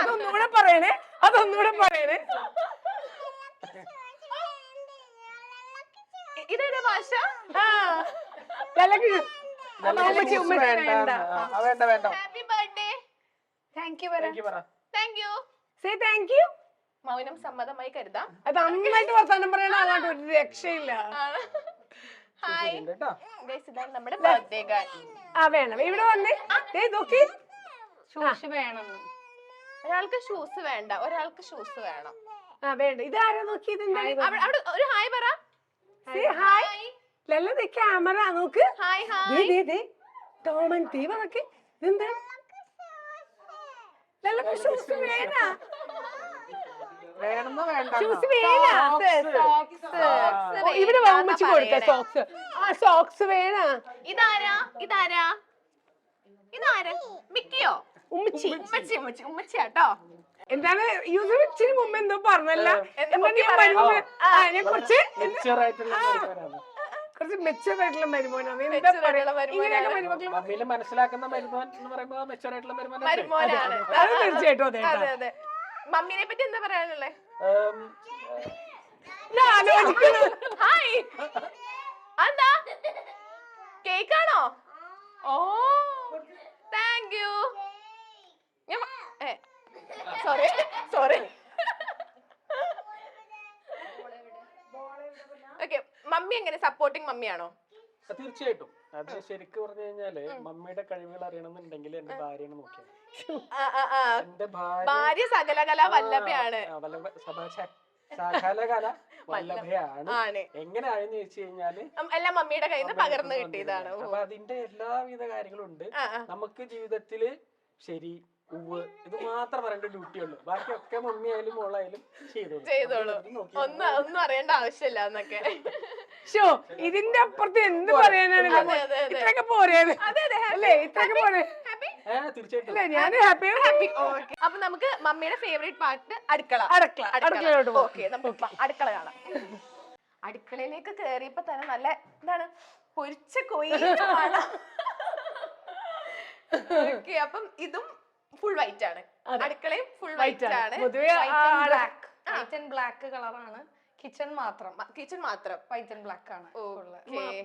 A: അതൊന്നുകൂടെ പറയണേ, അതൊന്നുകൂടെ പറയണേ.
B: ഇതേതാ ഭാഷ?
A: Happy
B: birthday.
D: Thank you.
A: Say thank you.
B: മൗനം സമ്മതമായി കരുതാം.
A: അത് നന്നായിട്ട് വർത്താനം പറയണ ആളാണ്, ഒരു രക്ഷയില്ല.
B: ഹായ്
F: കേട്ടോ.
B: ഗൈസ് ഇതാണ് നമ്മുടെ ബർത്ത്ഡേ ഗേൾ.
A: ആ വേണം ഇവിടെ വന്നേ. നോക്കി
D: ഷൂസ് വേണം.
B: ഒരാൾക്ക് ഷൂസ് വേണ്ട, ഒരാൾക്ക് ഷൂസ് വേണം.
A: ആ വേണ്ട. ഇതാരാ നോക്കി ഇതിന്റെ
B: അവിടെ ഒരു ഹായ് പറ.
A: ഹായ് ലല്ല ക്യാമറ നോക്ക്.
B: Hi hi.
A: ടോം ആൻഡ് തീവ നോക്കി. ഇതെന്താ ലല്ല ഷൂസ് വേണ
F: വേണമെന്നോ വേണ്ട
A: ഷൂസ് വേണ. ഇവിടെ വാങ്ങിച്ചു കൊടുക്ക സോക്സ്. ആ സോക്സ് വേണ.
B: ഇതാരാ ഇതാരാ ഇതാരാ? മിക്കിയോ?
A: ഉമ്മച്ചി
B: ഉമ്മച്ചിയാട്ടോ.
A: എന്താണ് യൂസഫ് ഇച്ചിരി മുമ്പ് എന്തോ പറഞ്ഞല്ല. ഞാൻ കുറച്ച് കുറച്ച് മെച്ചൂർ ആയിട്ടുള്ള മരുമോനാണ്. എന്താ പറയാ ഇങ്ങനെയൊക്കെ മരുമക്കൾ
F: മമ്മിയില് മനസ്സിലാക്കുന്ന മരുമോൻ എന്ന് പറയുമ്പോ മെച്ചൂർ ആയിട്ടുള്ള മരുമോനാണ്.
B: മരുമോനാണ്.
A: അത് തീർച്ചയായിട്ടും അതെ.
B: അതെ അതെ. മമ്മീനെ പറ്റി എന്താ പറയാനുള്ളേ?
A: ഞാൻ ആലോചിക്കുന്നു.
B: ഹായ്. എന്താ കേക്കാണോ? Oh thank you. Sorry sorry. Okay, mummy എങ്ങനെ സപ്പോർട്ടിങ് മമ്മിയാണോ?
F: തീർച്ചയായിട്ടും. അത് ശരിക്കും പറഞ്ഞു കഴിഞ്ഞാല് മമ്മിയുടെ കഴിവുകൾ അറിയണമെന്നുണ്ടെങ്കിൽ എന്റെ ഭാര്യനെ നോക്കിയാൽ. എന്റെ
B: ഭാര്യ സകലകല വല്ലഭയാണ്.
F: സകലകല വല്ലഭയാണ്.
B: ആണ്.
F: എങ്ങനെയാണെന്ന് ചോദിച്ചു കഴിഞ്ഞാല്
B: എല്ലാം മമ്മിയുടെ കയ്യിൽ നിന്ന് പകർന്നു കിട്ടിയതാണ്.
F: അപ്പൊ അതിന്റെ എല്ലാവിധ കാര്യങ്ങളും ഉണ്ട്. നമുക്ക് ജീവിതത്തില് ശരി ഉവ് ഇത് മാത്രം പറയേണ്ട ഡ്യൂട്ടി ഉള്ളൂ. ബാക്കിയൊക്കെ മമ്മി ആയാലും മോളായാലും
B: ചെയ്തോളൂ. ഒന്നും അറിയേണ്ട ആവശ്യമില്ല എന്നൊക്കെ.
A: ഷോ ഇതിന്റെ അപ്പുറത്ത് എന്ത് പറയാനാണ്? ഇത്രയൊക്കെ പോരെ അല്ലേ? ഇത്രയൊക്കെ പോരെ?
F: തീർച്ചയായിട്ടും.
A: അല്ലേ ഞാൻ ഹാപ്പി.
B: അപ്പൊ നമുക്ക് മമ്മിയുടെ ഫേവറേറ്റ് പാർട്ട് അടുക്കള.
A: അടുക്കളയോട്ട് പോകാം.
B: ഓക്കെ, നമുക്ക് അടുക്കള കാണാം. അടുക്കളയിലേക്ക് കേറിയപ്പോ തന്നെ നല്ല എന്താണ് പൊരിച്ച കോഴി. ഓക്കെ, അപ്പം ഇതും ഫുൾ വൈറ്റ് ആണ്. അടുക്കളയും ഫുൾ വൈറ്റ് ആണ്.
D: വൈറ്റ് ആൻഡ് ബ്ലാക്ക് കളറാണ്. കിച്ചൺ മാത്രം വൈറ്റ് ആൻഡ് ബ്ലാക്ക് ആണ്.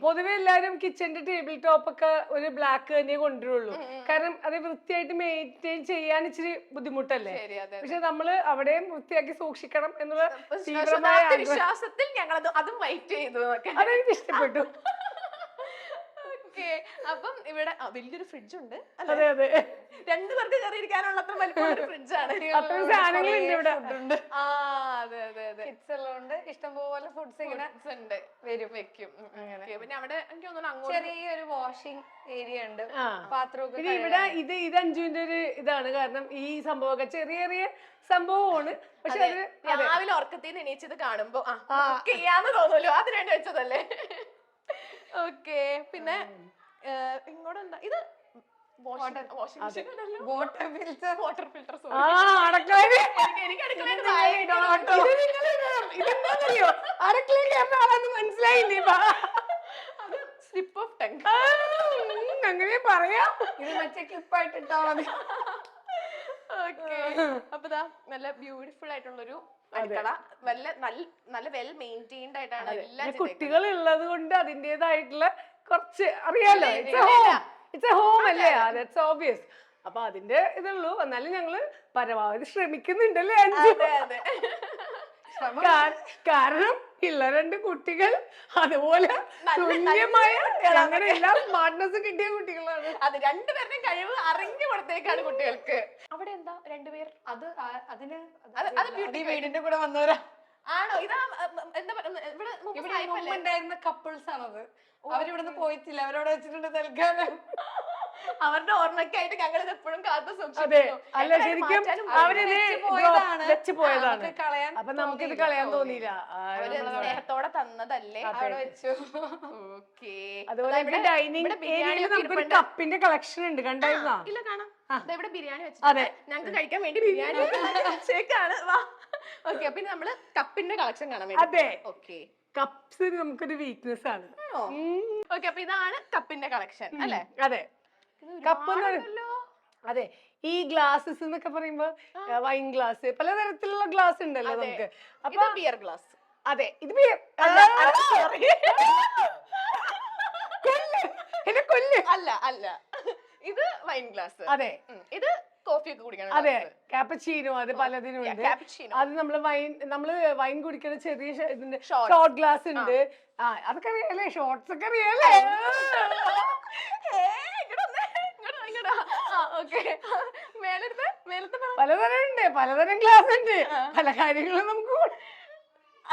A: പൊതുവെ എല്ലാരും കിച്ചന്റെ ടേബിൾ ടോപ്പ് ഒക്കെ ഒരു ബ്ലാക്ക് തന്നെ കൊണ്ടുവരുള്ളൂ. കാരണം അത് വൃത്തിയായിട്ട് മെയിൻറ്റെയിൻ ചെയ്യാൻ ഇച്ചിരി ബുദ്ധിമുട്ടല്ലേ. പക്ഷെ നമ്മള് അവിടെയും വൃത്തിയാക്കി സൂക്ഷിക്കണം എന്നുള്ള തീവ്രമായ
B: വിശ്വാസത്തിൽ ഞങ്ങൾ അതും വൈറ്റ് ചെയ്തു.
A: അതെനിക്ക് ഇഷ്ടപ്പെട്ടു.
B: അപ്പം ഇവിടെ വലിയൊരു ഫ്രിഡ്ജ് ഉണ്ട്.
A: അതെ അതെ,
B: രണ്ടുപേർക്ക് കയറിയിരിക്കാനുള്ള അത്ര വലിപ്പമുള്ള ഫ്രിഡ്ജാണ്.
A: അത്രയും സാധനങ്ങളുണ്ട് ഇവിടെ.
D: കിഡ്സ് ഉള്ളതുകൊണ്ട് ഇഷ്ടംപോലെ ഫുഡ്സ് ഇങ്ങനെ
B: ഉണ്ട് വെക്കും. പിന്നെ അവിടെ എനിക്ക് തോന്നുന്നു അങ്ങോട്ട്
D: ചെറിയൊരു വാഷിംഗ് ഏരിയ ഉണ്ട്. പാത്രമൊക്കെ
A: പിന്നെ ഇവിടെ ഇത് അഞ്ജുവിന്റെ ഒരു ഇതാണ്. കാരണം ഈ സംഭവമൊക്കെ ചെറിയ ചെറിയ സംഭവമാണ്. പക്ഷെ
B: രാവിലെ ഉറക്കത്തിൽ നിന്ന് എണീച്ചത് കാണുമ്പോ ചെയ്യാന്ന് തോന്നുമല്ലോ, അതിനുവേണ്ടി വെച്ചതല്ലേ. ഓക്കെ, പിന്നെ ഇങ്ങോട്ട് എന്താ ഇത്? Washing machine water filter.
A: മനസ്സിലായില്ലേ?
B: സ്ലിപ്പ് ഓഫ് ടങ്
A: അങ്ങനെ പറയാം.
D: ഇത് മറ്റേ ക്ലിപ്പായിട്ട് ഇട്ടാ മതി.
B: ഓക്കെ, അപ്പൊ നല്ല ബ്യൂട്ടിഫുൾ ആയിട്ടുള്ളൊരു അടുക്കള. നല്ല വെൽ മെയിൻറ്റെയിൻഡ് ആയിട്ടാണ് എല്ലാം.
A: കുട്ടികൾ ഉള്ളത് കൊണ്ട് അതിന്റേതായിട്ടുള്ള കുറച്ച് അറിയാലോ. ഇറ്റ്സ് എ ഹോം അല്ലേ, ദാറ്റ്സ് ഓബ്വിയസ്. അപ്പൊ അതിന്റെ ഇതുള്ളൂ. എന്നാലും ഞങ്ങള് പരമാവധി ശ്രമിക്കുന്നുണ്ടല്ലേ അഞ്ചു. കാരണം ഉള്ള രണ്ട് കുട്ടികൾ അതുപോലെ തുല്യമായ അങ്ങനെ എല്ലാം സ്മാർട്ട്നെസ് കിട്ടിയ കുട്ടികളാണ്.
B: അത് രണ്ടുപേരുടെയും കഴിവ് അറിഞ്ഞു കൊടുത്തേക്കാണ് കുട്ടികൾക്ക്. അവിടെ എന്താ രണ്ടുപേർ?
D: ഈ വീടിന്റെ കൂടെ വന്നവരാ
B: ആണോ? ഇതാ എന്താ
D: ഇവിടെ ഉണ്ടായിരുന്ന കപ്പിൾസ് ആണത്. അവരിവിടുന്ന് പോയിട്ടില്ല, അവരവിടെ വെച്ചിട്ടുണ്ട് തൽക്കാലം.
B: അവരുടെ ഓർമ്മയ്ക്കായിട്ട് ഞങ്ങൾ ഇത് എപ്പോഴും കാത്തു
A: അതെ, അല്ല ശരിക്കും അവരിത് വെച്ച് പോയതാണ്.
D: കളയാൻ
A: അപ്പൊ നമുക്കിത് കളയാൻ തോന്നിയില്ല.
B: സ്നേഹത്തോടെ തന്നതല്ലേ, അവിടെ വെച്ചു. ഓക്കെ,
A: അതുപോലെ ഇവിടെ ഡൈനിങ് ഏരിയയിൽ നമുക്കൊരു കപ്പിന്റെ കളക്ഷൻ ഉണ്ട്. കണ്ടായിരുന്നോ?
B: ഇല്ല, കാണാം. ഇവിടെ ബിരിയാണി വെച്ചിട്ട് ഞങ്ങൾക്ക് കഴിക്കാൻ വേണ്ടി ബിരിയാണി വെച്ചേക്കാണ്. വാ. ഓക്കെ, പിന്നെ നമ്മള് കപ്പിന്റെ കളക്ഷൻ കാണാൻ വേണ്ടി.
A: അതെ,
B: ഓക്കെ.
A: കപ്സ് നമുക്കൊരു വീക്ക്നെസ് ആണ്.
B: ഓക്കെ, അപ്പൊ ഇതാണ് കപ്പിന്റെ കളക്ഷൻ അല്ലേ?
A: അതെ, കപ്പ്. അതെ, ഈ ഗ്ലാസസ് എന്നൊക്കെ പറയുമ്പോ വൈൻ ഗ്ലാസ്, പലതരത്തിലുള്ള ഗ്ലാസ് ഉണ്ടല്ലോ നമുക്ക്. അപ്പൊ
B: ബിയർ ഗ്ലാസ്.
A: അതെ, ഇത് ബിയർ
B: അല്ല, ഇത് വൈൻ ഗ്ലാസ്.
A: അതെ,
B: ഇത് കോഫി ഒക്കെ കുടിക്കണം
A: അതെ കാപ്പച്ചീനോ അത് പലതിനും ഉണ്ട്.
B: cappuccino.
A: അത് നമ്മള് വൈൻ കുടിക്കുന്ന ചെറിയ ഇതിന്റെ ഷോർട്ട് ഗ്ലാസ് ഉണ്ട്. അതൊക്കെ അറിയാലേ, ഷോർട്സ് ഒക്കെ അറിയാലേ. പലതരം ഉണ്ട്, പലതരം ഗ്ലാസ് ഉണ്ട്, പല കാര്യങ്ങളും നമുക്ക്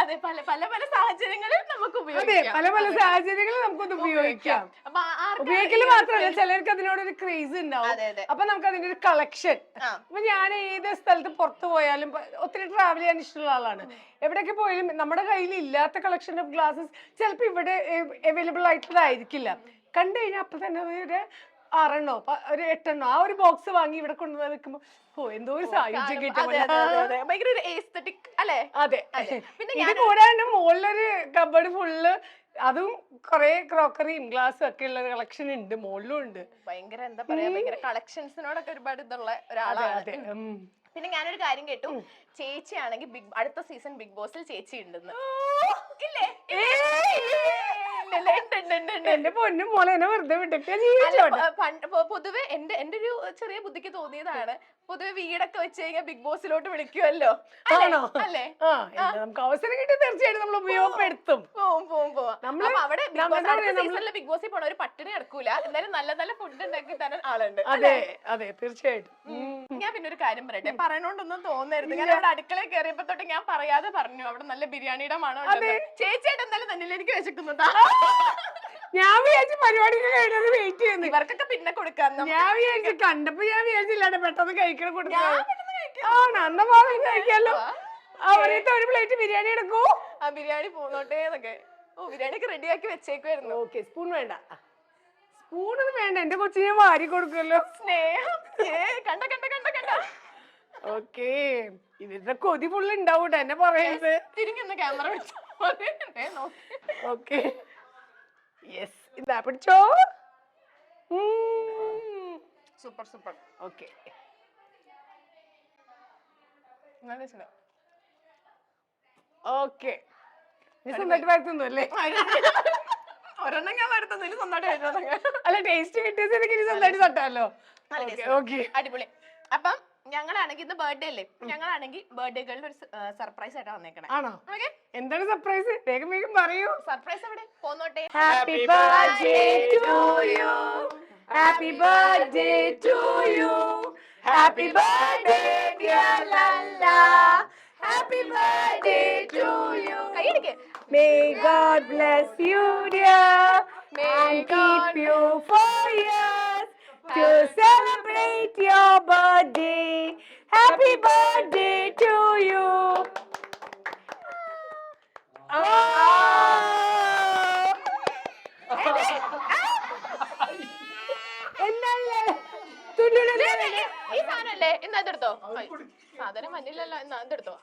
B: അതെ പല പല പല സാഹചര്യങ്ങളിൽ നമുക്ക്
A: അതെ
B: ഉപയോഗിക്കാം.
A: പല പല സാഹചര്യങ്ങളിൽ നമുക്കത് ഉപയോഗിക്കാം.
B: അപ്പൊ
A: ഉപയോഗിക്കല് മാത്രമല്ല, ചിലർക്ക് അതിനോടൊരു ക്രേസ് ഉണ്ടാവും.
B: അതെ, അതെ.
A: അപ്പൊ നമുക്ക് അതിന്റെ ഒരു കളക്ഷൻ.
B: ആ.
A: അപ്പൊ ഞാൻ ഏത് സ്ഥലത്ത് പുറത്തു പോയാലും ഒത്തിരി ട്രാവൽ ചെയ്യാൻ ഇഷ്ടമുള്ള ആളാണ്. എവിടെയൊക്കെ പോയാലും നമ്മുടെ കയ്യിൽ ഇല്ലാത്ത കളക്ഷൻ ഓഫ് ഗ്ലാസസ് ചിലപ്പോ ഇവിടെ അവൈലബിൾ ആയിട്ടുള്ളതായിരിക്കില്ല. കണ്ടു കഴിഞ്ഞാൽ അപ്പൊ തന്നെ ഒരു 6 ഒരു 8 ആ ഒരു ബോക്സ് വാങ്ങി ഇവിടെ കൊണ്ടുവന്ന് വെക്കുമ്പോ എന്തോ ഒരു സായുജ്യം കിട്ടും.
B: ഭയങ്കര ഒരു aesthetic അല്ലേ?
A: അതെ.
B: പിന്നെ
A: ഇത് കൂടാണ്ട് മുകളിലൊരു കബേർഡ് ഫുള്ള് അതും കൊറേ ക്രോക്കറിയും ഗ്ലാസും ഒക്കെ ഉള്ള കളക്ഷൻ ഉണ്ട്, മുകളിലും ഉണ്ട്.
B: ഭയങ്കര എന്താ പറയാ, ഭയങ്കര കളക്ഷൻസിനോടൊക്കെ ഒരുപാട് ഇതുള്ള ഒരാളാണ്.
A: അതെ.
B: പിന്നെ ഞാനൊരു കാര്യം കേട്ടു, ചേച്ചി ആണെങ്കിൽ അടുത്ത സീസൺ ബിഗ് ബോസിൽ ചേച്ചി ഉണ്ടെന്ന്. ഇല്ലേ?
A: എന്റെ പൊന്നും മോളെ എന്നെ വെറുതെ വിട്ടൊക്കെ
B: പൊതുവെ എന്റെ ഒരു ചെറിയ ബുദ്ധിക്ക് തോന്നിയതാണ്, പൊതുവെ വീടൊക്കെ വെച്ച് കഴിഞ്ഞാൽ ബിഗ് ബോസിലോട്ട് വിളിക്കുമല്ലോ.
A: ആണോ?
B: അല്ലേ?
A: നമുക്ക് അവസരം കിട്ടി തീർച്ചയായിട്ടും നമ്മൾ ഉപയോഗപ്പെടുത്തും.
B: പോവും. അവിടെ സീസണിലെ ബിഗ് ബോസിൽ പോണ ഒരു പട്ടിണി നടക്കൂല. എന്തായാലും നല്ല നല്ല ഫുഡ് ഉണ്ടാക്കി തരാൻ ആളുണ്ട്.
A: അതെ അതെ തീർച്ചയായിട്ടും.
B: ഞാൻ പിന്നെ ഒരു കാര്യം പറയട്ടെ, പറയണോണ്ടൊന്നും തോന്നരുത്. ഞാൻ അവിടെ അടുക്കളയിൽ കയറിയപ്പോ തൊട്ട് ഞാൻ പറയാതെ പറഞ്ഞു അവിടെ നല്ല ബിരിയാണിയുടെ മണം ഉണ്ട്. ചേച്ചിയായിട്ട് എന്തായാലും തന്നെ എനിക്ക് വിശക്കുന്നതാ.
A: ഞാൻ വിചാരിച്ചു പരിപാടിക്ക് കഴിഞ്ഞത് വെയിറ്റ് ചെയ്യുന്നു.
B: ഇവർക്കൊക്കെ പിന്നെ കൊടുക്കാം.
A: ഞാൻ വിചാരിച്ചു കണ്ടപ്പോ ഞാൻ വിചാരിച്ചില്ലാണ്ട് പെട്ടെന്ന് കഴിക്കണം കൊടുക്കാം. അന്ന ഭാഗം കഴിക്കാലോ. അവരത്തെ ഒരു പ്ലേറ്റ് ബിരിയാണി എടുക്കൂ.
B: ആ ബിരിയാണി പോന്നോട്ടേ എന്നൊക്കെ. ബിരിയാണി ഒക്കെ റെഡിയാക്കി വെച്ചേക്കുമായിരുന്നു.
A: ഓക്കെ, സ്പൂൺ വേണ്ട. സ്പൂണൊന്നും വേണ്ട, എന്റെ കൊച്ചിനെ വാരി കൊടുക്കുമല്ലോ.
B: സ്നേഹം. കണ്ട കണ്ട കണ്ട കണ്ട.
A: ഓക്കെ, ഇവരുടെ കൊതി ഫുള്ള് ഉണ്ടാവൂട്ടെ എന്നെ പറയുന്നത്.
B: തിരിഞ്ഞൊന്ന് ക്യാമറ വെച്ചു.
A: ഓക്കെ യെസ്, ഇതാ പിടിച്ചോ.
B: Super super.
A: Okay, okay. നീ സ്വന്തമായിട്ട് വരുത്തുന്നു അല്ലേ?
B: ഒരെണ്ണം ഞാൻ വരുത്തുന്നില്ല, സ്വന്തമായിട്ട്.
A: അല്ല, ടേസ്റ്റ് കിട്ടിയത് എനിക്ക് സ്വന്തമായിട്ട് തട്ടാലോ.
B: അടിപൊളി. അപ്പം ഞങ്ങളാണെങ്കിൽ ഇന്ന് ബർത്ത്ഡേ അല്ലേ, ഞങ്ങളാണെങ്കിൽ ബർത്ത്ഡേ ഗേളിന് ഒരു സർപ്രൈസ് ആയിട്ടാ വന്നേക്കണേ.
A: ആണോ? എന്താണ് സർപ്രൈസ്? വേഗം വേഗം പറയൂ.
B: സർപ്രൈസ് എവിടെ പോന്നോട്ടെ.
A: Happy birthday to you, happy birthday to you, happy birthday dear Lalla, happy birthday to you.
B: കൈയടിക്ക്.
A: May God bless you dear, and keep you for years to celebrate your birthday. Happy birthday to you.
B: ഈ സാധനല്ലേ, എന്നാ ഇതെടുത്തോ. സാധനം മഞ്ഞില്ലല്ലോ, എന്നാ ഇതെടുത്തോ.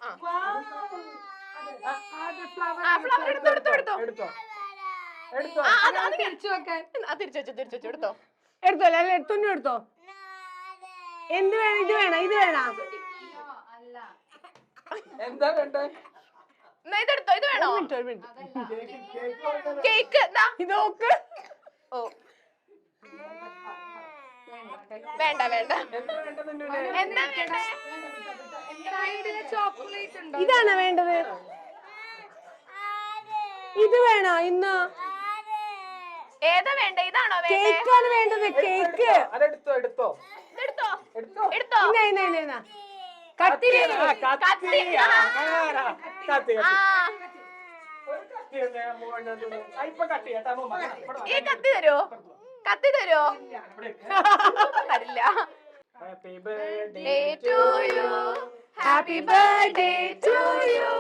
B: Flower എടുത്തോ എടുത്തോ എടുത്തോ. തിരിച്ചു വെക്കാൻ തിരിച്ചു വെച്ചു എടുത്തോ.
A: എടുത്തോ അല്ലെ, തുന്നു എടുത്തോ. എന്ത് വേണം? ഇത് വേണം, ഇത് വേണം.
F: എന്താ വേണ്ടേ?
B: ഇതെടുത്തോ. ഇത് വേണോ? കേക്ക്
A: ഇത് നോക്ക്.
B: ഓ വേണ്ട വേണ്ട. എന്താ വേണ്ടേ?
D: ചോക്ലേറ്റ് ഉണ്ടോ?
A: ഇതാണോ വേണ്ടത്? ഇത് വേണോ? ഇന്ന്
B: ഏതാ വേണ്ട? ഇതാണോ വേണ്ടേ?
A: കേക്കാണ് വേണ്ടത്. കേക്ക്
F: അതെടുത്തോ എടുത്തോ
B: എടുത്തോ
F: എടുത്തോ.
B: എടുത്തോ.
A: കത്തിരി.
B: കത്തി. ഈ കത്തി തരുമോ? കത്തി തരുമോ? തരില്ല.
F: Happy birthday
B: to you,
A: Happy birthday to you,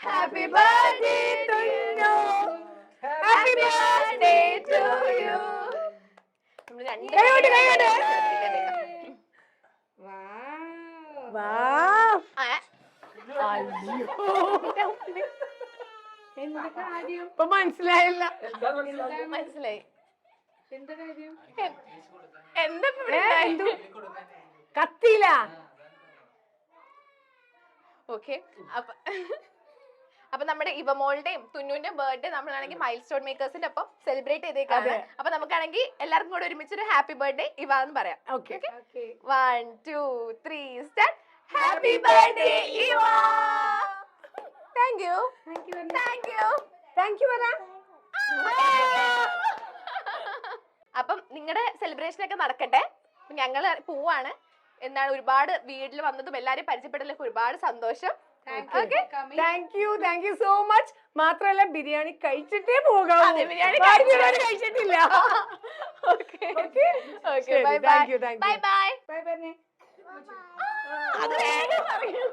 A: happy birthday to you, happy birthday to you. കൈകൊണ്ട് കൈകൊണ്ട്. വാവ്. ഇപ്പൊ മനസ്സിലായില്ല.
B: മനസ്സിലായി.
A: കത്തിയില്ല.
B: ഓക്കെ, അപ്പൊ അപ്പൊ നമ്മുടെ ഇവമോളുടെയും തുന്നുവിന്റെയും ബർത്ത്ഡേ നമ്മളാണെങ്കിൽ മൈൽ സ്റ്റോൺ മേക്കേഴ്സിന്റെ ഒപ്പം സെലിബ്രേറ്റ് ചെയ്തേക്കാണ്. അപ്പൊ നമുക്കാണെങ്കിൽ എല്ലാവർക്കും കൂടെ ഒരുമിച്ച് ഒരു ഹാപ്പി ബർത്ത്ഡേ ഇവ എന്ന് പറയാം.
A: Okay
B: 1 2 3 start. ഹാപ്പി ബർത്ത്ഡേ ഇവ. Thank U.
A: താങ്ക് യു വരാ.
B: അപ്പം നിങ്ങളുടെ സെലിബ്രേഷൻ ഒക്കെ നടക്കട്ടെ. ഞങ്ങള് പോവാണ്. എന്താണ് ഒരുപാട് വീട്ടിൽ വന്നതും എല്ലാരെയും പരിചയപ്പെടലൊക്കെ ഒരുപാട് സന്തോഷം.
A: Thank you so much. മാത്രമല്ല ബിരിയാണി കഴിച്ചിട്ടേ പോകാവൂ.
B: അതെ, ബിരിയാണി
A: കഴിച്ചിട്ടില്ല.
B: Bye bye.
A: Thank you.
B: Bye bye.
E: Bye bye.
B: അത് വേഗം പറയൂ.